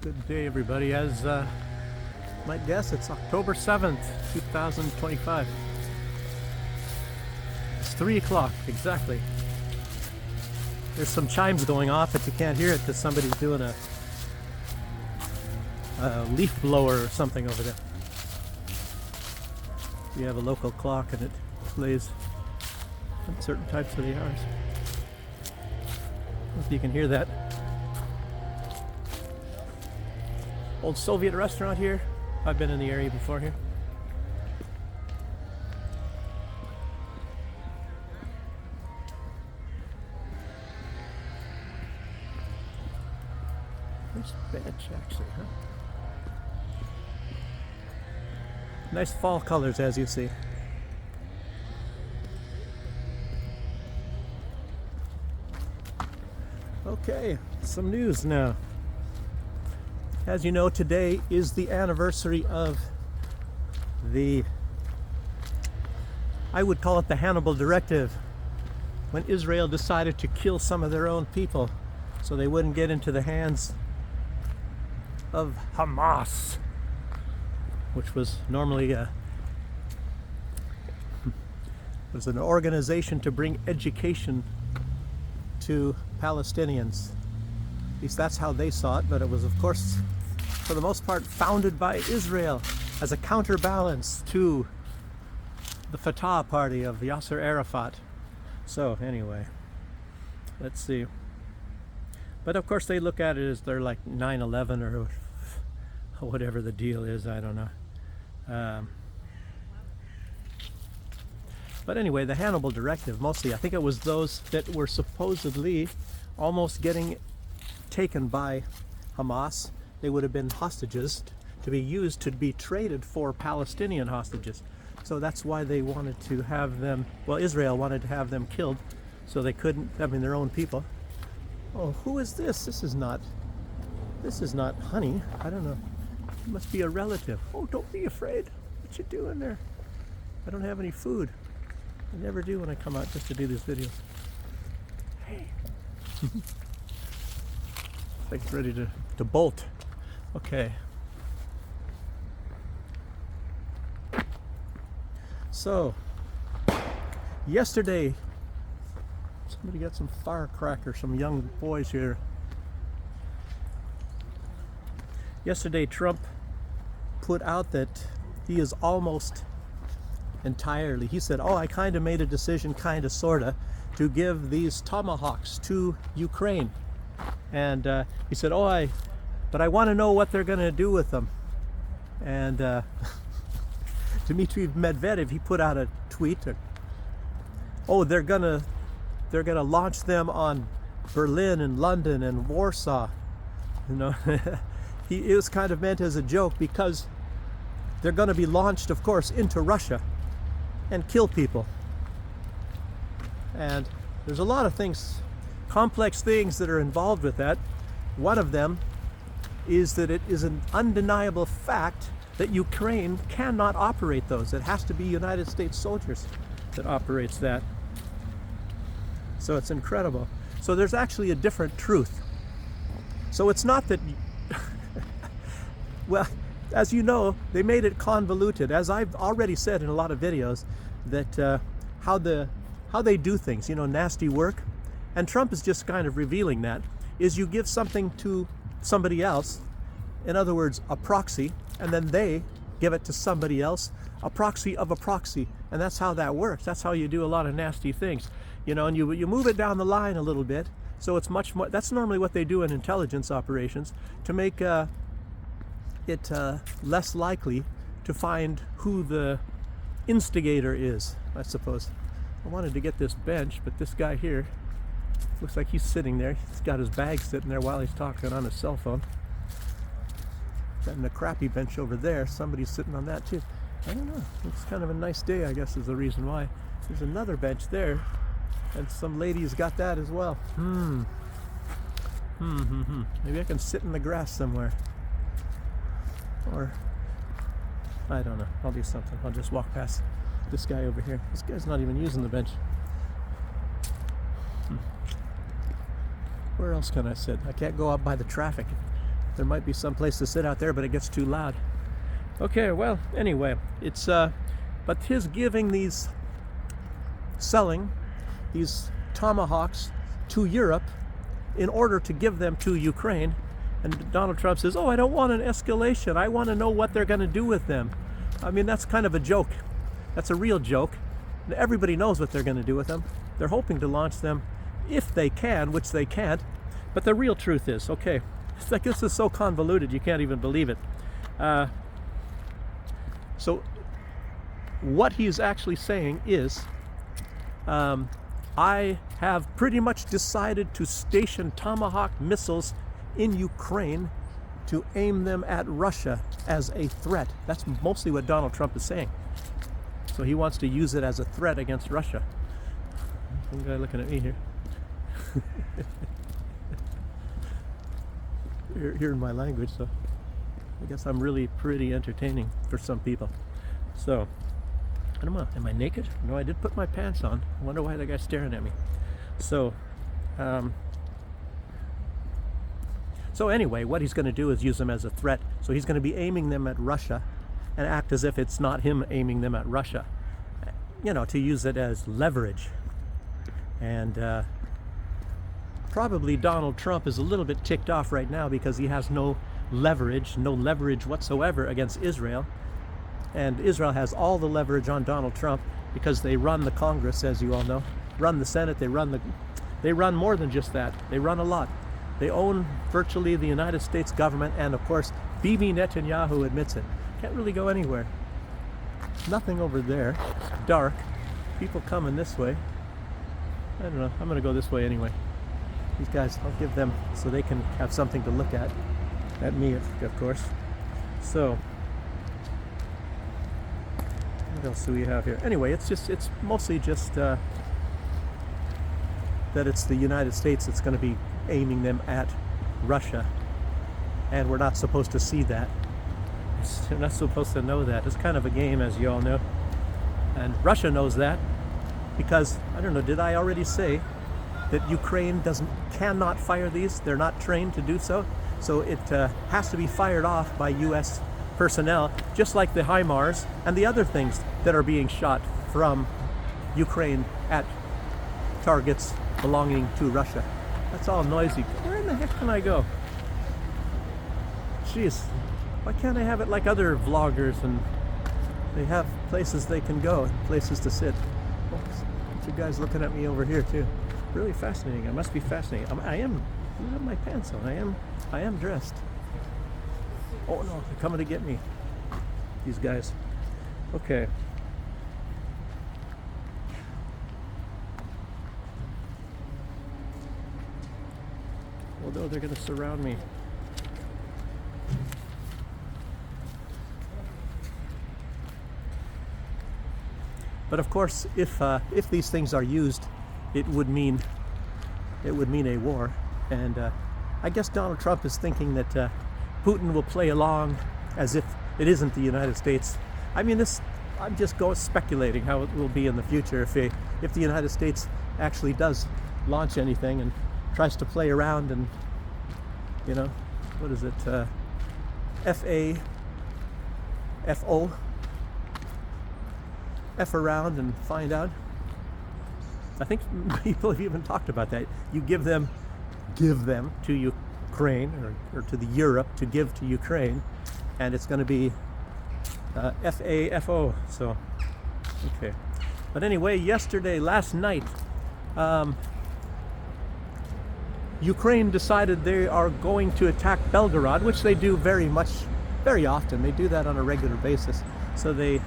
Good day, everybody. As might guess, it's October 7th, 2025. It's 3 o'clock, exactly. There's some chimes going off, but you can't hear it because somebody's doing a leaf blower or something over there. We have a local clock and it plays at certain types of the hours. I don't know if you can hear that. Old Soviet restaurant here. I've been in the area before here. Nice bench, actually, huh? Nice fall colors, as you see. Okay, some news now. As you know, today is the anniversary of I would call it the Hannibal Directive, when Israel decided to kill some of their own people so they wouldn't get into the hands of Hamas, which was normally was an organization to bring education to Palestinians. At least that's how they saw it, but it was, of course, for the most part, founded by Israel as a counterbalance to the Fatah party of Yasser Arafat. So anyway, let's see. But of course they look at it as they're like 9/11 or whatever the deal is, I don't know. But anyway, the Hannibal Directive, mostly, I think it was those that were supposedly almost getting taken by Hamas. They would have been hostages to be used to be traded for Palestinian hostages. So that's why they wanted to have them, well, Israel wanted to have them killed so they couldn't, I mean, their own people. Oh, who is this? This is not Honey. I don't know. It must be a relative. Oh, don't be afraid. What you doing there? I don't have any food. I never do when I come out just to do these videos. Hey. Like it's ready to bolt. Okay. So, yesterday, somebody got some firecrackers, some young boys here. Yesterday, Trump put out that he is almost entirely, he said, oh, I kind of made a decision, kind of, sort of, to give these Tomahawks to Ukraine. And he said, but I want to know what they're going to do with them. And Dmitry Medvedev, he put out a tweet. They're gonna launch them on Berlin and London and Warsaw. You know, it was kind of meant as a joke because they're going to be launched, of course, into Russia and kill people. And there's a lot of things, complex things that are involved with that. One of them is that it is an undeniable fact that Ukraine cannot operate those. It has to be United States soldiers that operates that. So it's incredible. So there's actually a different truth. So it's not that, well, as you know, they made it convoluted. As I've already said in a lot of videos, that how they do things, you know, nasty work. And Trump is just kind of revealing that, is you give something to somebody else, in other words, a proxy, and then they give it to somebody else, a proxy of a proxy. And that's how that works. That's how you do a lot of nasty things, you know, and you move it down the line a little bit. So it's much more, that's normally what they do in intelligence operations, to make it less likely to find who the instigator is, I suppose. I wanted to get this bench, but this guy here looks like he's sitting there. He's got his bag sitting there while he's talking on his cell phone. And the crappy bench over there, somebody's sitting on that too. I don't know. It's kind of a nice day, I guess, is the reason why. There's another bench there, and some ladies got that as well. Maybe I can sit in the grass somewhere. Or, I don't know. I'll do something. I'll just walk past this guy over here. This guy's not even using the bench. Where else can I sit? I can't go up by the traffic. There might be some place to sit out there, but it gets too loud. Okay, well, anyway, it's but his selling these Tomahawks to Europe in order to give them to Ukraine, and Donald Trump says, "Oh, I don't want an escalation. I want to know what they're going to do with them." I mean, that's kind of a joke. That's a real joke. Everybody knows what they're going to do with them. They're hoping to launch them if they can, which they can't. But the real truth is, okay, it's like this is so convoluted you can't even believe it. So what he's actually saying is, I have pretty much decided to station Tomahawk missiles in Ukraine to aim them at Russia as a threat. That's mostly what Donald Trump is saying. So he wants to use it as a threat against Russia. Some guy looking at me here. You're hearing my language, so I guess I'm really pretty entertaining for some people. So, I don't know, am I naked? No, I did put my pants on. I wonder why the guy's staring at me. So, so anyway, what he's going to do is use them as a threat. So he's going to be aiming them at Russia and act as if it's not him aiming them at Russia. You know, to use it as leverage. And probably Donald Trump is a little bit ticked off right now because he has no leverage whatsoever against Israel. And Israel has all the leverage on Donald Trump because they run the Congress, as you all know, run the Senate, they run more than just that. They run a lot. They own virtually the United States government, and of course, Bibi Netanyahu admits it. Can't really go anywhere. Nothing over there. It's dark. People coming this way. I don't know. I'm going to go this way anyway. These guys, I'll give them so they can have something to look at. At me, of course. So, what else do we have here? Anyway, it's mostly just that it's the United States that's going to be aiming them at Russia. And we're not supposed to see that. We're not supposed to know that. It's kind of a game, as you all know. And Russia knows that because, I don't know, did I already say that Ukraine cannot fire these? They're not trained to do so. So it has to be fired off by U.S. personnel, just like the HIMARS and the other things that are being shot from Ukraine at targets belonging to Russia. That's all noisy. Where in the heck can I go? Jeez, why can't I have it like other vloggers and they have places they can go, places to sit? Oh, you guys looking at me over here too. Really fascinating. It must be fascinating. I am. Look at my pants on. I am dressed. Oh no, they're coming to get me. These guys. Okay. Although they're going to surround me. But of course, if these things are used, it would mean a war. And I guess Donald Trump is thinking that Putin will play along as if it isn't the United States. I mean, I'm just speculating how it will be in the future if the United States actually does launch anything and tries to play around and, you know, what is it, F around and find out. I think people have even talked about that. You give them to Ukraine or to the Europe to give to Ukraine, and it's going to be FAFO. So, okay. But anyway, last night, Ukraine decided they are going to attack Belgorod, which they do very often. They do that on a regular basis. So they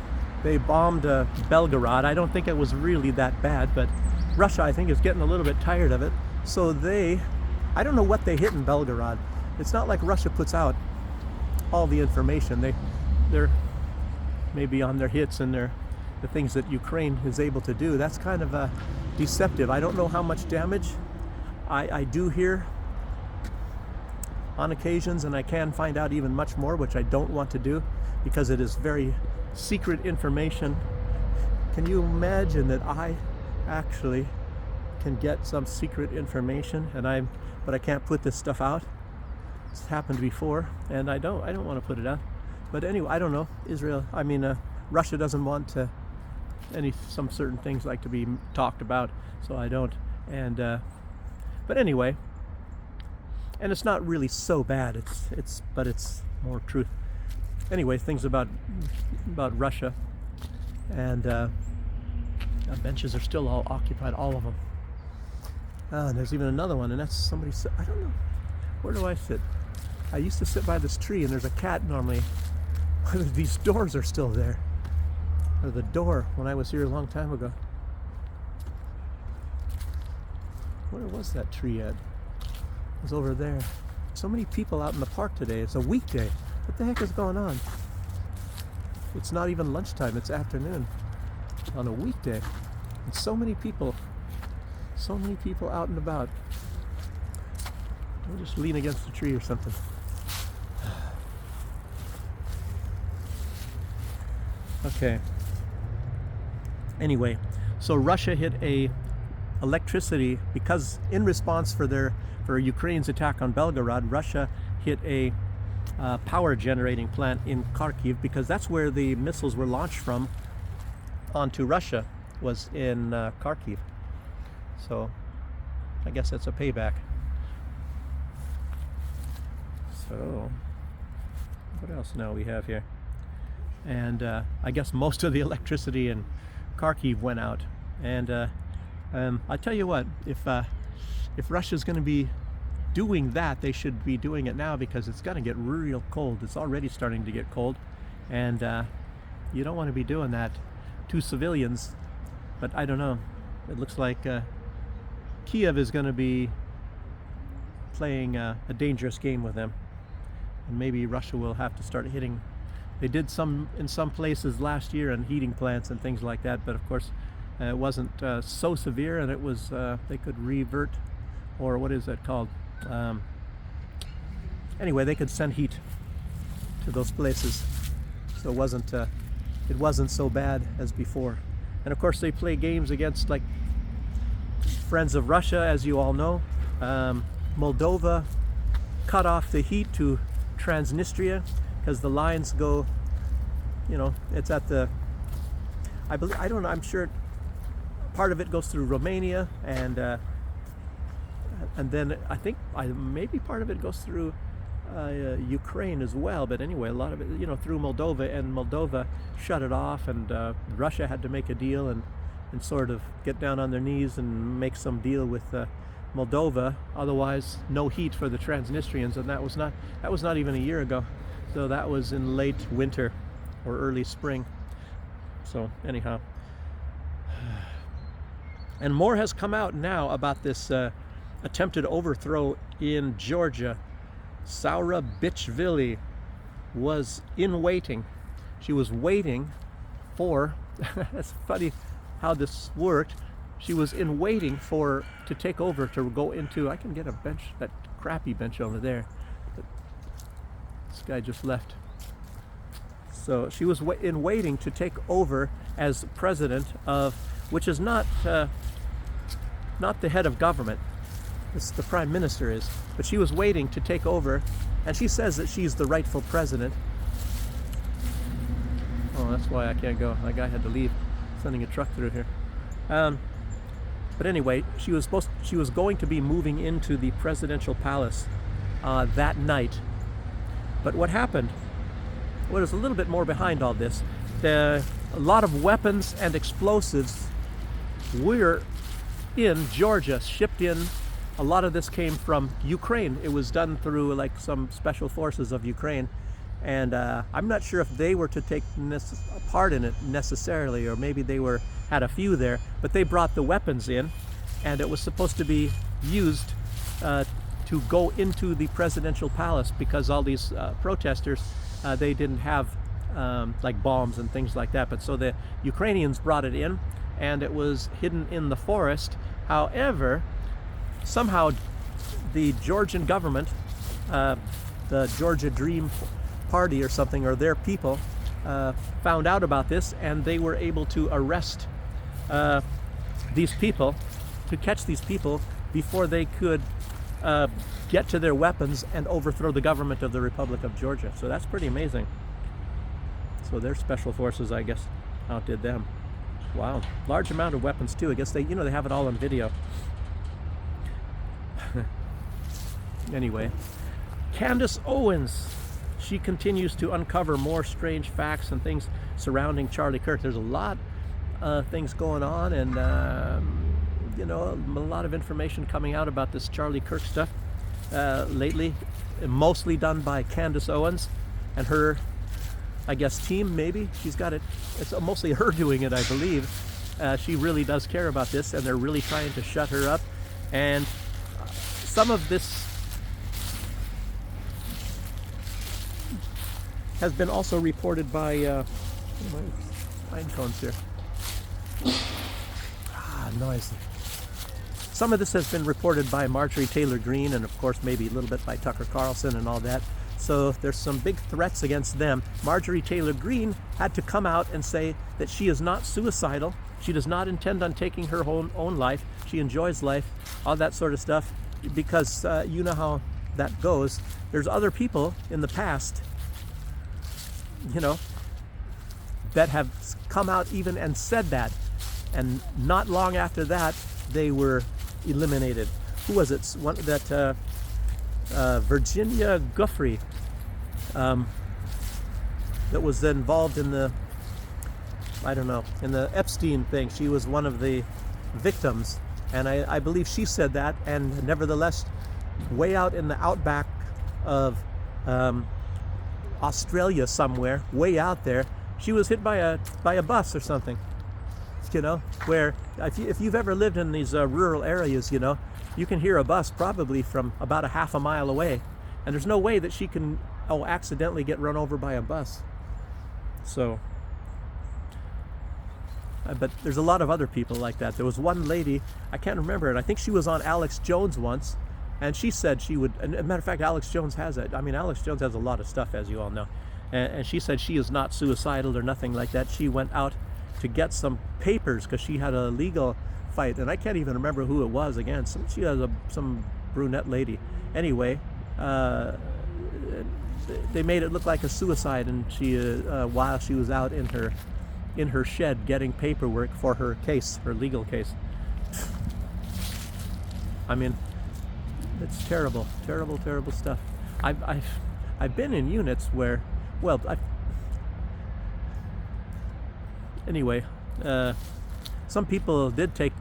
bombed Belgorod. I don't think it was really that bad, but Russia, I think, is getting a little bit tired of it. So I don't know what they hit in Belgorod. It's not like Russia puts out all the information. They're maybe on their hits and the things that Ukraine is able to do. That's kind of deceptive. I don't know how much damage. I do hear on occasions, and I can find out even much more, which I don't want to do because it is very secret information. Can you imagine that I actually can get some secret information but I can't put this stuff out? It's happened before, and I don't want to put it out. But anyway, I don't know. Russia doesn't want some certain things like to be talked about, so I don't. And but anyway, and it's not really so bad. But it's more truth. Anyway, things about Russia, and the benches are still all occupied, all of them. And there's even another one, and that's somebody. I don't know. Where do I sit? I used to sit by this tree, and there's a cat normally. These doors are still there. Or the door when I was here a long time ago. Where was that tree at? It was over there. So many people out in the park today. It's a weekday. What the heck is going on? It's not even lunchtime, it's afternoon. On a weekday. And so many people out and about. I'll just lean against a tree or something. Okay. Anyway, so Russia hit a electricity because in response for Ukraine's attack on Belgorod, Russia hit a power generating plant in Kharkiv, because that's where the missiles were launched from onto Russia, was in Kharkiv. So I guess that's a payback. So what else now we have here? And I guess most of the electricity in Kharkiv went out. And I tell you what, if Russia's going to be doing that, they should be doing it now, because it's going to get real cold. It's already starting to get cold, and you don't want to be doing that to civilians. But I don't know. It looks like Kiev is going to be playing a dangerous game with them, and maybe Russia will have to start hitting. They did in some places last year in heating plants and things like that, but of course it wasn't so severe, and it was they could revert, or what is that called? Anyway, they could send heat to those places, so it wasn't so bad as before. And of course they play games against like friends of Russia, as you all know. Moldova cut off the heat to Transnistria, because the lines go, it's at the, I don't know, I'm sure part of it goes through Romania, and then I think maybe part of it goes through Ukraine as well. But anyway, a lot of it, through Moldova, and Moldova shut it off, and Russia had to make a deal and sort of get down on their knees and make some deal with Moldova. Otherwise, no heat for the Transnistrians, and that was not even a year ago. So that was in late winter or early spring. So anyhow, and more has come out now about this attempted overthrow in Georgia. Saura Bichvili was in waiting. She was waiting for, that's funny how this worked. She was in waiting to take over, to go into, I can get a bench, that crappy bench over there. But this guy just left. So she was in waiting to take over as president of, which is not the head of government. It's the prime minister is. But she was waiting to take over, and she says that she's the rightful president. Oh, that's why I can't go. That guy had to leave, sending a truck through here. But anyway, she was going to be moving into the presidential palace that night. But what happened? Well, there's a little bit more behind all this. A lot of weapons and explosives were in Georgia, shipped in. A lot of this came from Ukraine. It was done through like some special forces of Ukraine. And I'm not sure if they were to take part in it necessarily, or maybe they had a few there, but they brought the weapons in, and it was supposed to be used to go into the presidential palace, because all these protesters, they didn't have like bombs and things like that. But so the Ukrainians brought it in, and it was hidden in the forest. However, somehow the Georgian government, the Georgia Dream Party or something, or their people, found out about this, and they were able to arrest these people, to catch these people before they could get to their weapons and overthrow the government of the Republic of Georgia. So that's pretty amazing. So their special forces, I guess, outdid them. Wow, large amount of weapons too. I guess they have it all on video. Anyway, Candace Owens, she continues to uncover more strange facts and things surrounding Charlie Kirk. There's a lot of things going on, and a lot of information coming out about this Charlie Kirk stuff lately, mostly done by Candace Owens and her, I guess, team. Maybe she's got it. It's mostly her doing it, I believe. She really does care about this, and they're really trying to shut her up. And some of this has been also reported by my pine cones here. Noisy. Some of this has been reported by Marjorie Taylor Greene, and of course maybe a little bit by Tucker Carlson and all that. So there's some big threats against them. Marjorie Taylor Greene had to come out and say that she is not suicidal. She does not intend on taking her own life. She enjoys life, all that sort of stuff, because you know how that goes. There's other people in the past, that have come out even and said that, and not long after that they were eliminated. Who was it? One that Virginia Giuffre, that was involved in the, in the Epstein thing. She was one of the victims, and I believe she said that, and nevertheless, way out in the outback of Australia somewhere, way out there, she was hit by a bus or something. Where if you've ever lived in these rural areas, you can hear a bus probably from about a half a mile away, and there's no way that she can accidentally get run over by a bus. So, but there's a lot of other people like that. There was one lady, I can't remember it, I think she was on Alex Jones once, and she said she would, and as a matter of fact, Alex Jones has it. Alex Jones has a lot of stuff, as you all know, and she said she is not suicidal or nothing like that. She went out to get some papers because she had a legal fight, and I can't even remember who it was again. She has some brunette lady. Anyway, they made it look like a suicide, and she while she was out in her shed getting paperwork for her case, her legal case. It's terrible, terrible, terrible stuff. I've been in units where, anyway, some people did take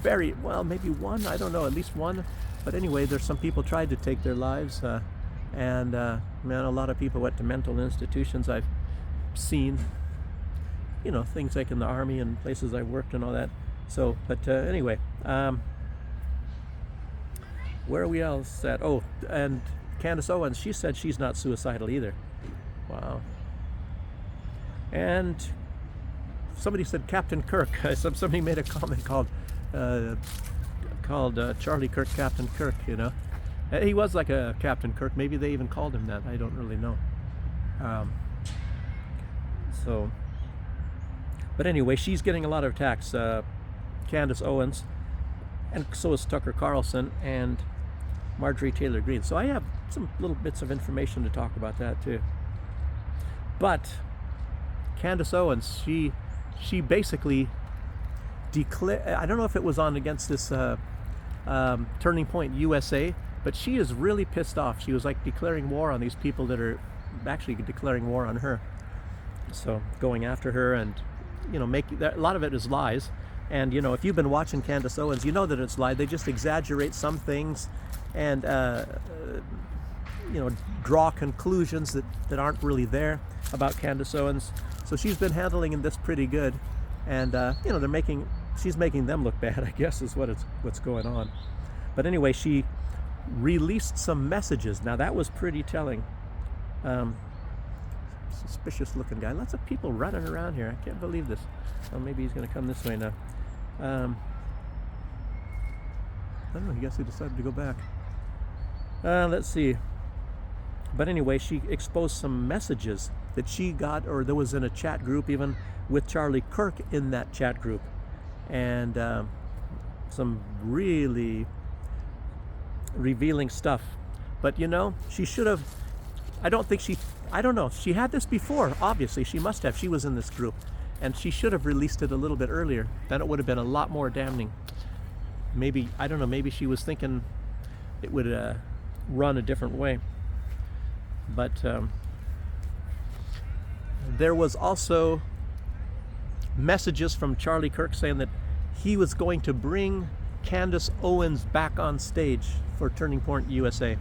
maybe one, I don't know, at least one. But anyway, there's some people tried to take their lives, and a lot of people went to mental institutions. I've seen, things like in the Army and places I worked and all that. So, but anyway, where are we else at? Oh, and Candace Owens, she said she's not suicidal either. Wow. And somebody said Captain Kirk. Somebody made a comment called Charlie Kirk Captain Kirk. He was like a Captain Kirk. Maybe they even called him that. I don't really know. But anyway, she's getting a lot of attacks. Candace Owens, and so is Tucker Carlson and Marjorie Taylor Greene. So I have some little bits of information to talk about that too. But Candace Owens, she basically declared, I don't know if it was on against this Turning Point USA, but she is really pissed off. She was like declaring war on these people that are actually declaring war on her. So going after her, and a lot of it is lies. And if you've been watching Candace Owens, you know that it's lies. They just exaggerate some things and draw conclusions that aren't really there about Candace Owens. So she's been handling this pretty good, and she's making them look bad, I guess, is what's going on. But anyway, she released some messages. Now that was pretty telling. Suspicious looking guy. Lots of people running around here. I can't believe this. Oh, maybe he's going to come this way now. I don't know. I guess he decided to go back. Let's see. But anyway, she exposed some messages that she got, or there was in a chat group even with Charlie Kirk in that chat group, and some really revealing stuff. But you know, she should have, I don't know, she had this before, obviously, she must have, she was in this group, and she should have released it a little bit earlier, then it would have been a lot more damning. Maybe, I don't know, maybe she was thinking it would run a different way. But there was also messages from Charlie Kirk saying that he was going to bring Candace Owens back on stage for Turning Point USA.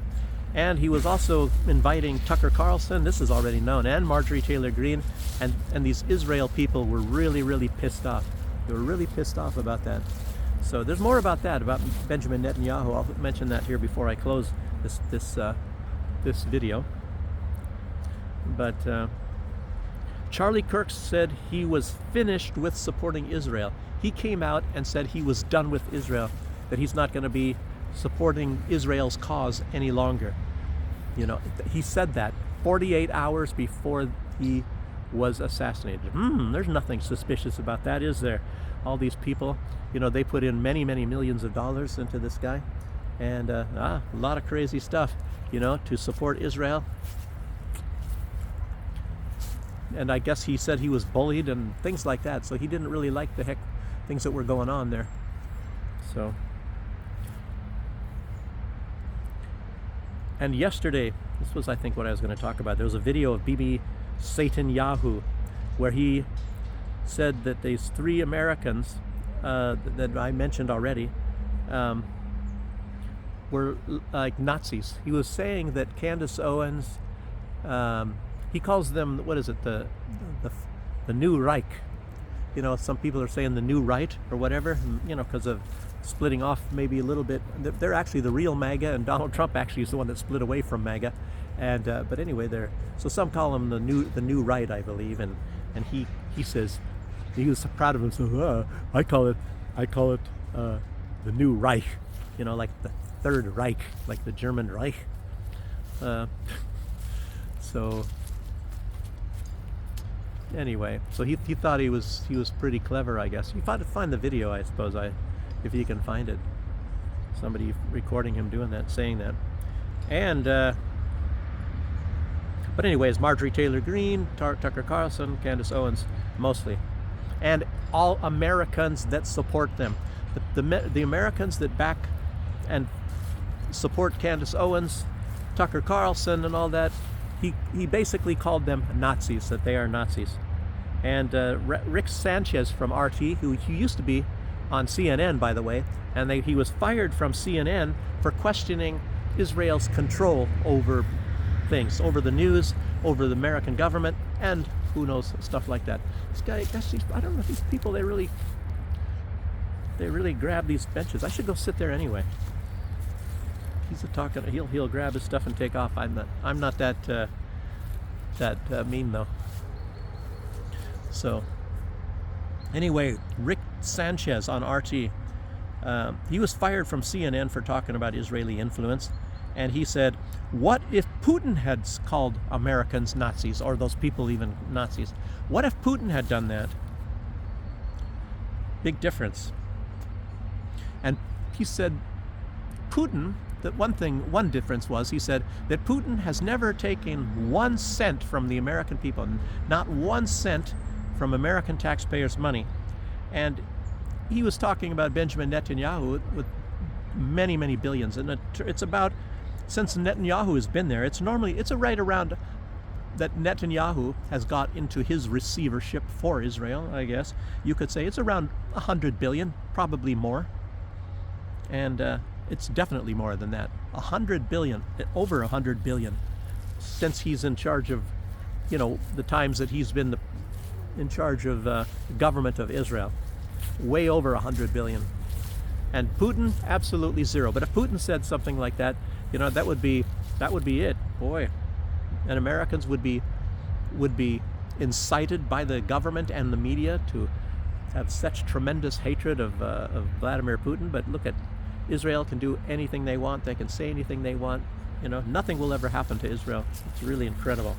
And he was also inviting Tucker Carlson, this is already known, and Marjorie Taylor Greene, and these Israel people were really, really pissed off. They were really pissed off about that. So there's more about that, about Benjamin Netanyahu. I'll mention that here before I close this video. But Charlie Kirk said he was finished with supporting Israel. He came out and said he was done with Israel, that he's not going to be supporting Israel's cause any longer. You know, he said that 48 hours before he was assassinated. There's nothing suspicious about that, is there? All these people, you know, they put in many, many millions of dollars into this guy, and a lot of crazy stuff, you know, to support Israel. And I guess he said he was bullied and things like that, so he didn't really like the things that were going on there. So, and yesterday, this was I think what I was going to talk about, there was a video of Bibi Netanyahu where he said that these 3 Americans that I mentioned already were like Nazis. He was saying that Candace Owens, he calls them, what is it, the new Reich. You know, some people are saying the new right or whatever, you know, because of splitting off maybe a little bit. They're actually the real MAGA, and Donald Trump actually is the one that split away from MAGA. And but anyway, so some call him the new right, I believe, and he says he was proud of himself. I call it the new Reich, you know, like the Third Reich, like the German Reich. So anyway, so he thought he was pretty clever, I guess. You find the video, I suppose, if you can find it. Somebody recording him doing that, saying that. And but anyways, Marjorie Taylor Greene, Tucker Carlson, Candace Owens, mostly, and all Americans that support them. The Americans that back and support Candace Owens, Tucker Carlson, and all that. He basically called them Nazis, that they are Nazis. And Rick Sanchez from RT, who used to be on CNN, by the way, and he was fired from CNN for questioning Israel's control over things, over the news, over the American government, and who knows, stuff like that. This guy, I don't know if these people, they really grab these benches. I should go sit there anyway. He's a talking. He'll grab his stuff and take off. I'm not that mean though. So anyway, Rick Sanchez on RT, he was fired from CNN for talking about Israeli influence, and he said, "What if Putin had called Americans Nazis, or those people even Nazis? What if Putin had done that?" Big difference. And he said, Putin. That one difference was, he said, that Putin has never taken 1 cent from the American people, not 1 cent from American taxpayers' money. And he was talking about Benjamin Netanyahu with many, many billions. And it's about, since Netanyahu has been there, it's right around that Netanyahu has got into his receivership for Israel, I guess. You could say it's around 100 billion, probably more. And it's definitely more than that. 100 billion, over 100 billion, since he's in charge of, you know, the times that he's been in charge of the government of Israel. Way over 100 billion. And Putin, absolutely zero. But if Putin said something like that, you know, that would be it, boy. And Americans would be incited by the government and the media to have such tremendous hatred of Vladimir Putin. But look at Israel, can do anything they want. They can say anything they want. You know, nothing will ever happen to Israel. It's really incredible.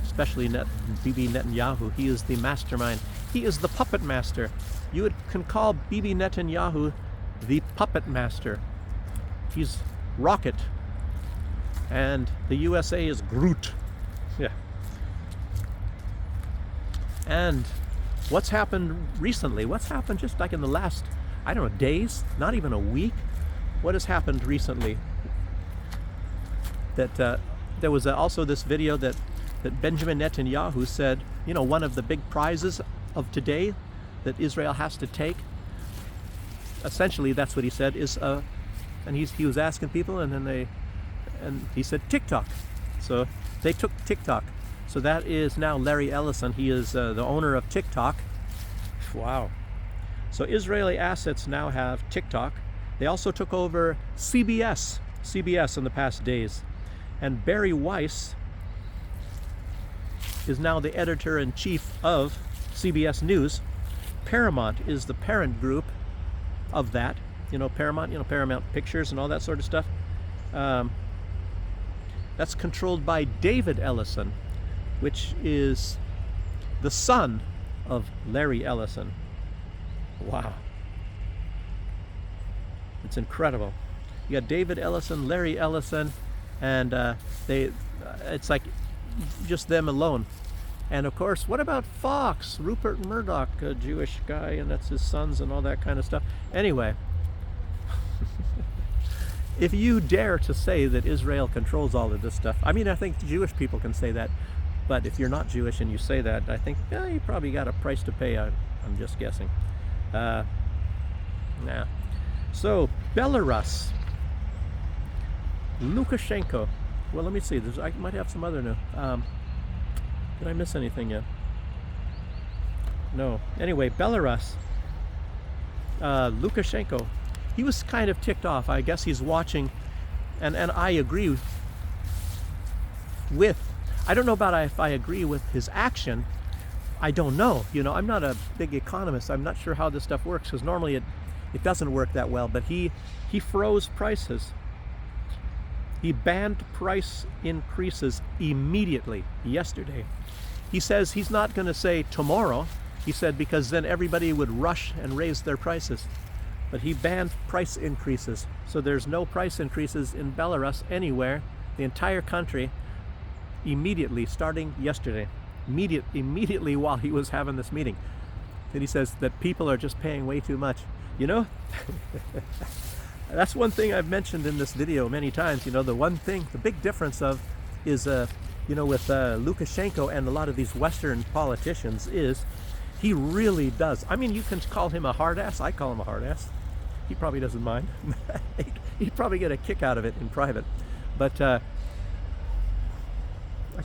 Especially Bibi Netanyahu. He is the mastermind. He is the puppet master. You can call Bibi Netanyahu the puppet master. He's rocket. And the USA is Groot. Yeah. And what's happened recently? What's happened just like in the last, I don't know, days? Not even a week? What has happened recently? That there was also this video that Benjamin Netanyahu said, you know, one of the big prizes of today that Israel has to take, essentially that's what he said, is and he was asking people, and he said TikTok. So they took TikTok. So that is now Larry Ellison. He is the owner of TikTok. Wow. So Israeli assets now have TikTok. They also took over CBS in the past days. And Barry Weiss is now the editor-in-chief of CBS News. Paramount is the parent group of that. You know, Paramount Pictures and all that sort of stuff. That's controlled by David Ellison, which is the son of Larry Ellison. Wow. It's incredible. You got David Ellison, Larry Ellison, and it's like just them alone. And of course, what about Fox? Rupert Murdoch, a Jewish guy, and that's his sons and all that kind of stuff. Anyway, if you dare to say that Israel controls all of this stuff, I mean, I think Jewish people can say that, but if you're not Jewish and you say that, I think you probably got a price to pay. I'm just guessing. Nah. So Belarus, Lukashenko. Well, let me see. I might have some other new. Did I miss anything yet? No. Anyway, Belarus, Lukashenko, he was kind of ticked off. I guess he's watching, and I agree with, I don't know about if I agree with his action. I don't know. You know, I'm not a big economist. I'm not sure how this stuff works, because normally it doesn't work that well. But he froze prices. He banned price increases immediately yesterday. He says he's not going to say tomorrow. He said because then everybody would rush and raise their prices. But he banned price increases. So there's no price increases in Belarus anywhere, the entire country, immediately, starting yesterday. Immediately while he was having this meeting. And he says that people are just paying way too much. You know? That's one thing I've mentioned in this video many times. You know, the one thing, the big difference is you know, with Lukashenko and a lot of these Western politicians is he really does. I mean, you can call him a hard ass. I call him a hard ass. He probably doesn't mind. He'd probably get a kick out of it in private. But like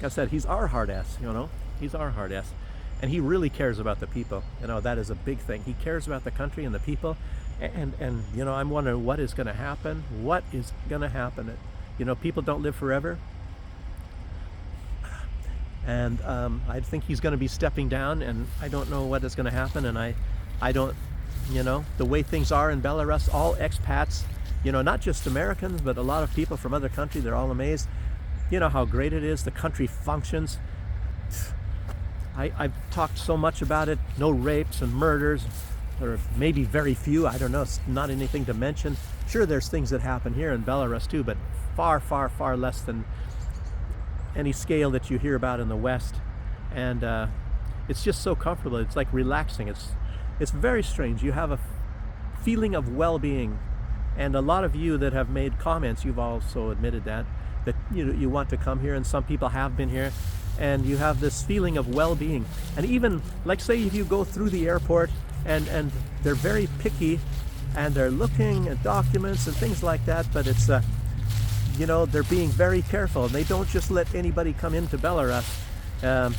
I said, he's our hard ass, you know. He's our hard ass. And he really cares about the people. You know, that is a big thing. He cares about the country and the people. And you know, I'm wondering what is going to happen. What is going to happen? You know, people don't live forever. And I think he's going to be stepping down, and I don't know what is going to happen. And I don't, you know, the way things are in Belarus, all expats, you know, not just Americans, but a lot of people from other countries, they're all amazed. You know how great it is. The country functions. I've talked so much about it. No rapes and murders, or maybe very few. I don't know. It's not anything to mention. Sure, there's things that happen here in Belarus too, but far, far, far less than any scale that you hear about in the West. And it's just so comfortable. It's like relaxing. It's very strange. You have a feeling of well-being. And a lot of you that have made comments, you've also admitted that you want to come here, and some people have been here, and you have this feeling of well-being. And even, like, say if you go through the airport and they're very picky and they're looking at documents and things like that, but it's you know, they're being very careful, and they don't just let anybody come into Belarus.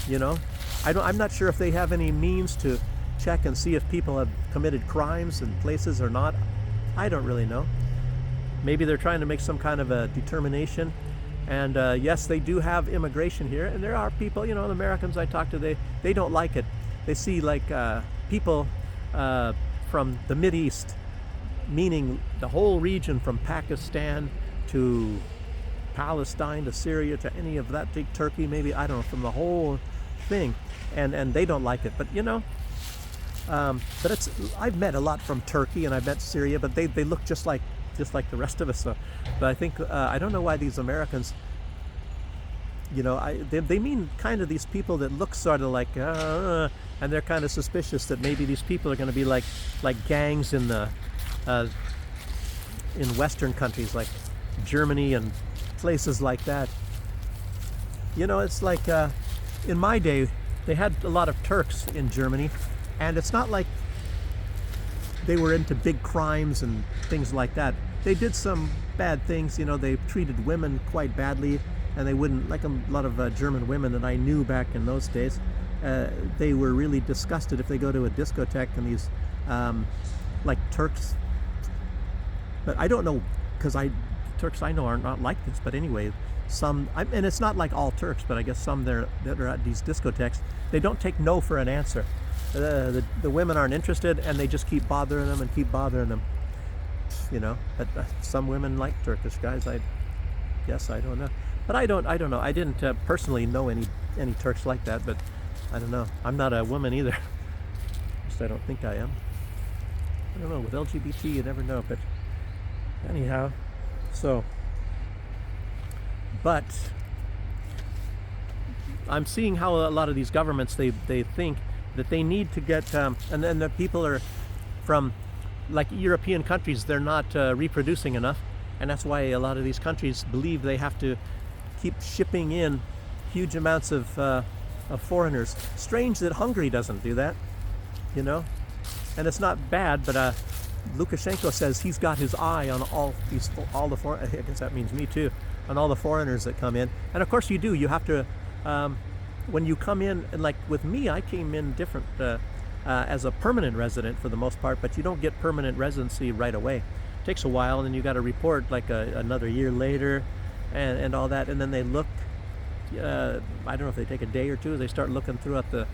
You know, I'm not sure if they have any means to check and see if people have committed crimes in places or not. I don't really know. Maybe they're trying to make some kind of a determination. And yes, they do have immigration here, and there are people, you know, the Americans I talk to, they don't like it. They see like people from the Mideast, meaning the whole region from Pakistan to Palestine to Syria to any of that, to Turkey maybe, I don't know, from the whole thing, and they don't like it. But you know, but I've met a lot from Turkey, and I've met Syria, but they look just like just like the rest of us. So, but I think I don't know why these Americans, they mean kind of these people that look sort of like, and they're kind of suspicious that maybe these people are going to be like gangs in the in Western countries like Germany and places like that. It's like in my day, they had a lot of Turks in Germany, and it's not like they were into big crimes and things like that. They did some bad things. They treated women quite badly, and they wouldn't, like a lot of German women that I knew back in those days, they were really disgusted if they go to a discotheque and these like Turks, but I don't know, because Turks I know are not like this, but anyway, and it's not like all Turks, but I guess some that are at these discotheques, they don't take no for an answer. The women aren't interested, and they just keep bothering them and keep bothering them. But some women like Turkish guys. I guess, I don't know, but I don't know. I didn't personally know any Turks like that, but I don't know. I'm not a woman either. At least I don't think I am. I don't know. With LGBT, you never know. But anyhow, so. But I'm seeing how a lot of these governments, they think that they need to get, and then the people are from like European countries, they're not reproducing enough, and that's why a lot of these countries believe they have to keep shipping in huge amounts of foreigners. Strange that Hungary doesn't do that, and it's not bad, but Lukashenko says he's got his eye on all the foreign, I guess that means me too, on all the foreigners that come in. And of course you do. You have to, when you come in, and like with me, I came in different as a permanent resident for the most part, but you don't get permanent residency right away. It takes a while, and then you got to report like another year later and all that. And then they look, I don't know if they take a day or two, they start looking throughout the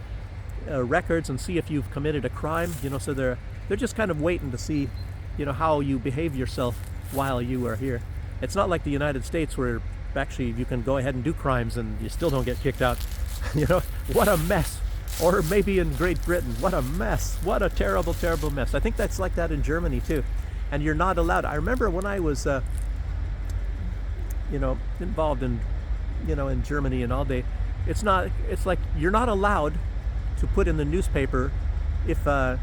records and see if you've committed a crime, so they're just kind of waiting to see, how you behave yourself while you are here. It's not like the United States where actually you can go ahead and do crimes and you still don't get kicked out. What a mess. Or maybe in Great Britain, what a mess. What a terrible, terrible mess. I think that's like that in Germany too. And you're not allowed. I remember when I was, involved in, in Germany and all day, it's like you're not allowed to put in the newspaper if the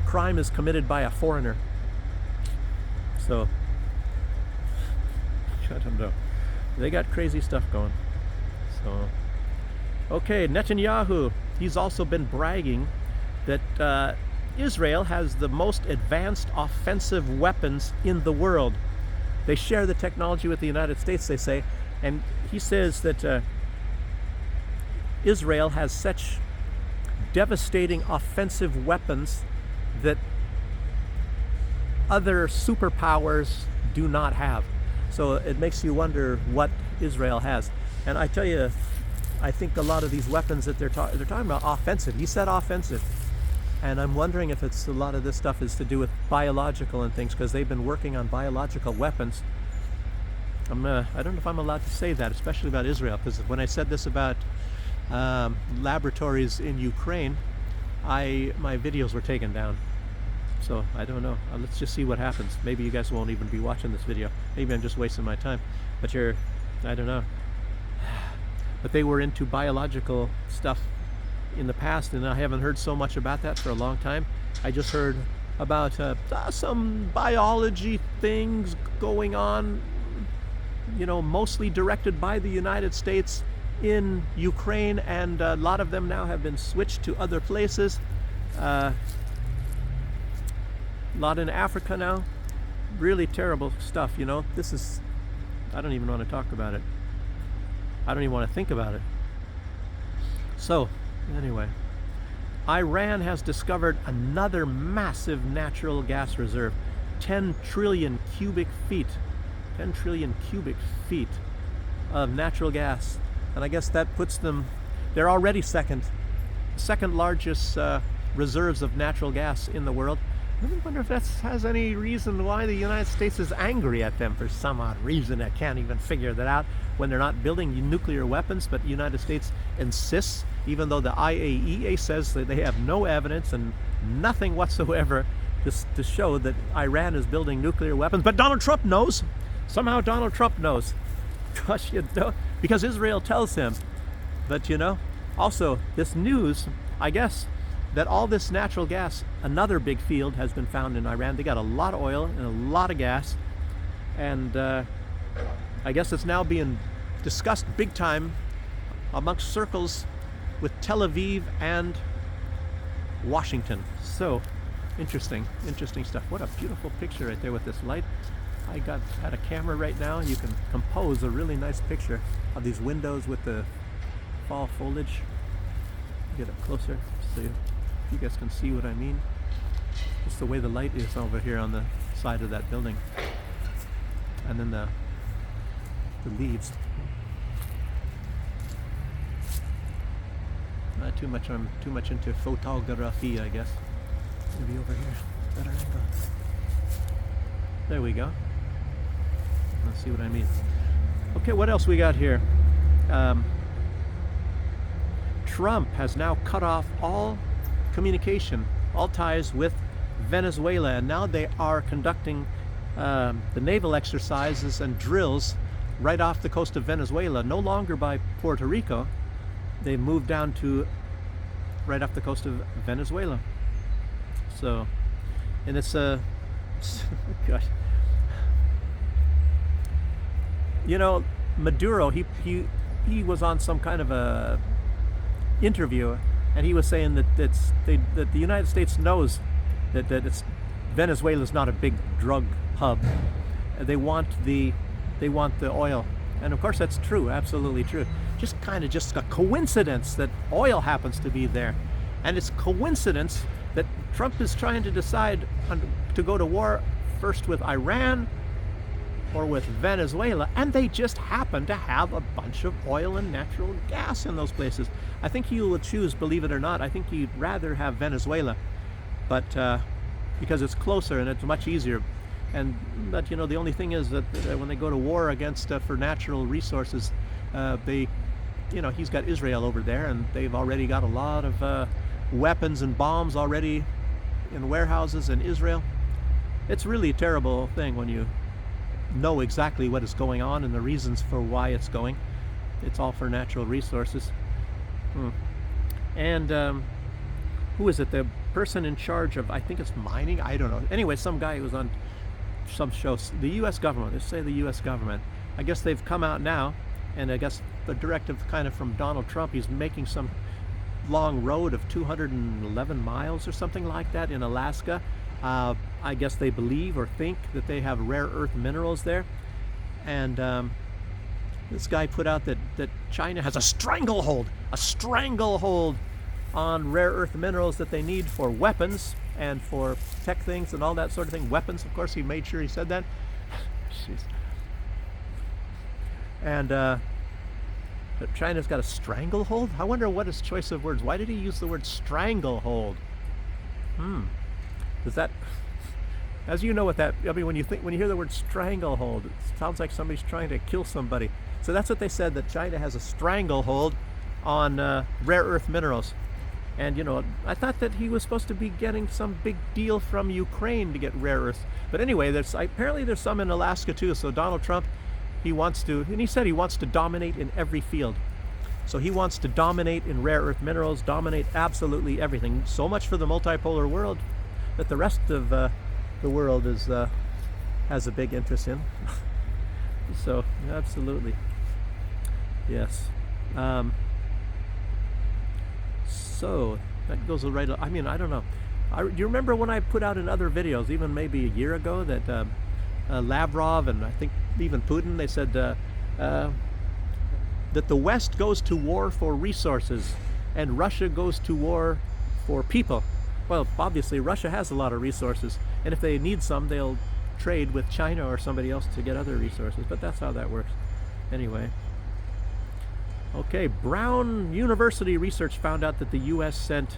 crime is committed by a foreigner. So, I don't know. They got crazy stuff going. So, okay, Netanyahu, he's also been bragging that Israel has the most advanced offensive weapons in the world. They share the technology with the United States, they say, and he says that Israel has such devastating offensive weapons that other superpowers do not have. So it makes you wonder what Israel has. And I tell you, I think a lot of these weapons that they're talking about offensive. He said offensive. And I'm wondering if a lot of this stuff is to do with biological and things, because they've been working on biological weapons. I don't know if I'm allowed to say that, especially about Israel, because when I said this about laboratories in Ukraine, my videos were taken down. So I don't know. Let's just see what happens. Maybe you guys won't even be watching this video. Maybe I'm just wasting my time. But I don't know. But they were into biological stuff in the past, and I haven't heard so much about that for a long time. I just heard about some biology things going on, mostly directed by the United States in Ukraine, and a lot of them now have been switched to other places. A lot in Africa now. Really terrible stuff, This is, I don't even want to talk about it. I don't even want to think about it. So, anyway, Iran has discovered another massive natural gas reserve. 10 trillion cubic feet. 10 trillion cubic feet of natural gas. And I guess that puts them, they're already second largest reserves of natural gas in the world. I wonder if that has any reason why the United States is angry at them for some odd reason. I can't even figure that out when they're not building nuclear weapons, but the United States insists, even though the IAEA says that they have no evidence and nothing whatsoever just to show that Iran is building nuclear weapons. But Donald Trump knows. Somehow Donald Trump knows. Gosh, you know, because Israel tells him. But you know, also this news, I guess, that all this natural gas, another big field has been found in Iran. They got a lot of oil and a lot of gas. And I guess it's now being discussed big time amongst circles with Tel Aviv and Washington. So interesting stuff. What a beautiful picture right there with this light. I had a camera right now. You can compose a really nice picture of these windows with the fall foliage. Get up closer so you guys can see what I mean. Just the way the light is over here on the side of that building. And then the leaves. Not too much. I'm too much into photography, I guess. Maybe over here, better angle. There we go. Let's see what I mean. Okay, what else we got here? Trump has now cut off all communication, all ties with Venezuela, and now they are conducting the naval exercises and drills right off the coast of Venezuela, no longer by Puerto Rico. They moved down to right off the coast of Venezuela. So, and it's gosh, you know, Maduro, he was on some kind of a interview, and he was saying that that the United States knows that it's Venezuela is not a big drug hub. They want the oil, and of course that's true, absolutely true. Just a coincidence that oil happens to be there, and it's coincidence that Trump is trying to decide to go to war first with Iran or with Venezuela, and they just happen to have a bunch of oil and natural gas in those places. I think he will choose, believe it or not, I think he'd rather have Venezuela, but because it's closer and it's much easier. But you know, the only thing is that when they go to war against for natural resources, he's got Israel over there, and they've already got a lot of weapons and bombs already in warehouses in Israel. It's really a terrible thing when you know exactly what is going on and the reasons for why it's going. It's all for natural resources. And who is it? The person in charge of, I think it's mining? I don't know. Anyway, some guy who was on some show. The U.S. government, let's say the U.S. government. I guess they've come out now, and I guess the directive kind of from Donald Trump, he's making some long road of 211 miles or something like that in Alaska. I guess they believe or think that they have rare earth minerals there. And this guy put out that China has a stranglehold on rare earth minerals that they need for weapons and for tech things and all that sort of thing. Weapons, of course, he made sure he said that. Jeez. And that China's got a stranglehold? I wonder what his choice of words. Why did he use the word stranglehold? Does that, as you know what that, I mean, when you hear the word stranglehold, it sounds like somebody's trying to kill somebody. So that's what they said, that China has a stranglehold on rare earth minerals. And you know, I thought that he was supposed to be getting some big deal from Ukraine to get rare earths. But anyway, apparently there's some in Alaska too. So Donald Trump, he said he wants to dominate in every field. So he wants to dominate in rare earth minerals, dominate absolutely everything. So much for the multipolar world that the rest of the world has a big interest in. So absolutely, yes. So that goes right. I mean, I don't know. Do you remember when I put out in other videos, even maybe a year ago, that Lavrov and I think even Putin, they said that the West goes to war for resources and Russia goes to war for people. Well, obviously Russia has a lot of resources, and if they need some, they'll trade with China or somebody else to get other resources, but that's how that works. Anyway. Okay, Brown University research found out that the U.S. sent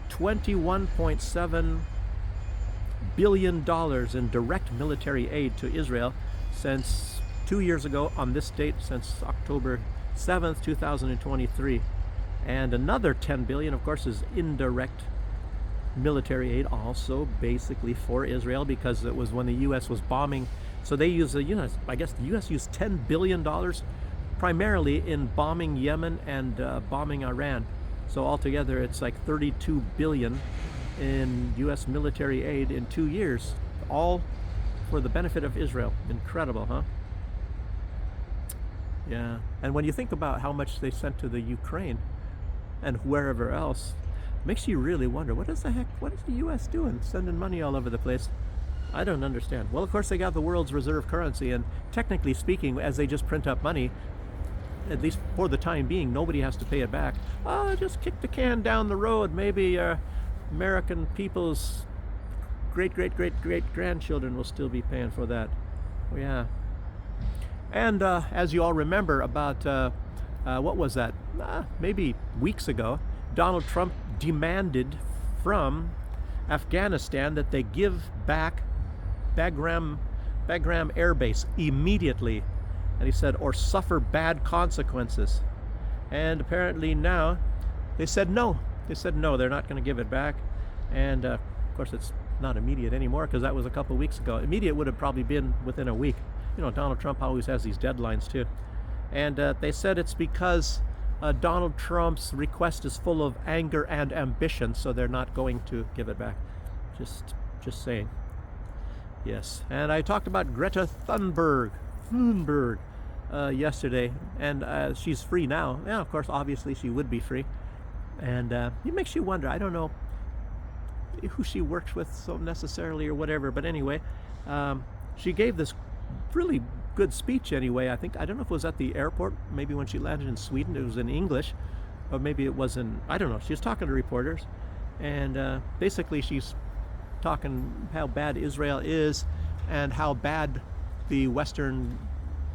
$21.7 billion in direct military aid to Israel since 2 years ago on this date, since October 7th, 2023. And another $10 billion, of course, is indirect military aid also basically for Israel, because it was when the U.S. was bombing. So they used the U.S. I guess the U.S. used $10 billion primarily in bombing Yemen and bombing Iran. So altogether, it's like $32 billion in U.S. military aid in 2 years, all for the benefit of Israel. Incredible, huh? Yeah. And when you think about how much they sent to the Ukraine and wherever else, it makes you really wonder, what is the U.S. doing, sending money all over the place? I don't understand. Well, of course, they got the world's reserve currency, and technically speaking, as they just print up money, at least for the time being, nobody has to pay it back. Oh, just kick the can down the road. Maybe American people's great-great-great-great-grandchildren will still be paying for that. Oh, yeah. And as you all remember, about, what was that? Maybe weeks ago, Donald Trump demanded from Afghanistan that they give back Bagram Air Base immediately. And he said, or suffer bad consequences. And apparently now they said no. They said no, they're not going to give it back. And of course, it's not immediate anymore, because that was a couple weeks ago. Immediate would have probably been within a week. You know, Donald Trump always has these deadlines too. And they said it's because Donald Trump's request is full of anger and ambition, so they're not going to give it back. Just saying. Yes. And I talked about Greta Thunberg yesterday, and she's free now. Yeah, of course, obviously she would be free. And it makes you wonder, I don't know who she works with so necessarily or whatever, but anyway, she gave this really good speech anyway. I don't know if it was at the airport, maybe when she landed in Sweden. It was in English, or maybe it was in, I don't know. She was talking to reporters, and basically she's talking how bad Israel is and how bad the Western,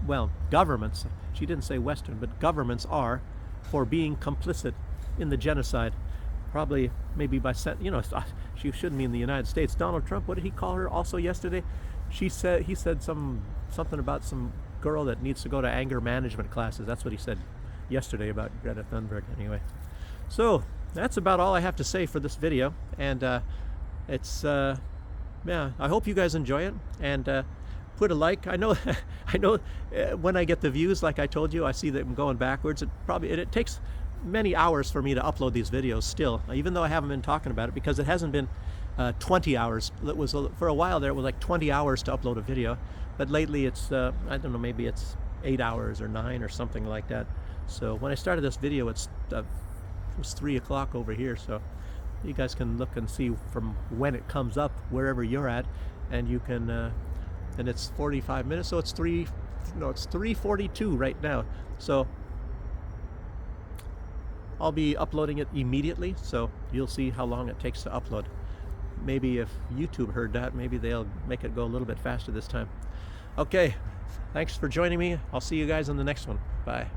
well, governments, she didn't say Western, but governments are for being complicit in the genocide. Probably, maybe by, you know, she shouldn't mean the United States. Donald Trump, what did he call her also yesterday? He said something about some girl that needs to go to anger management classes. That's what he said yesterday about Greta Thunberg anyway. So that's about all I have to say for this video. And it's, yeah, I hope you guys enjoy it. And put a like. I know when I get the views, like I told you, I see them going backwards. It takes many hours for me to upload these videos still, even though I haven't been talking about it, because it hasn't been 20 hours. It was, for a while there, it was like 20 hours to upload a video, but lately it's I don't know, maybe it's 8 hours or 9 or something like that. So when I started this video, it was 3 o'clock over here, so you guys can look and see from when it comes up wherever you're at, and you can and it's 45 minutes, so it's 3:42 right now. So I'll be uploading it immediately, so you'll see how long it takes to upload. Maybe if YouTube heard that, maybe they'll make it go a little bit faster this time. Okay, thanks for joining me. I'll see you guys in the next one. Bye.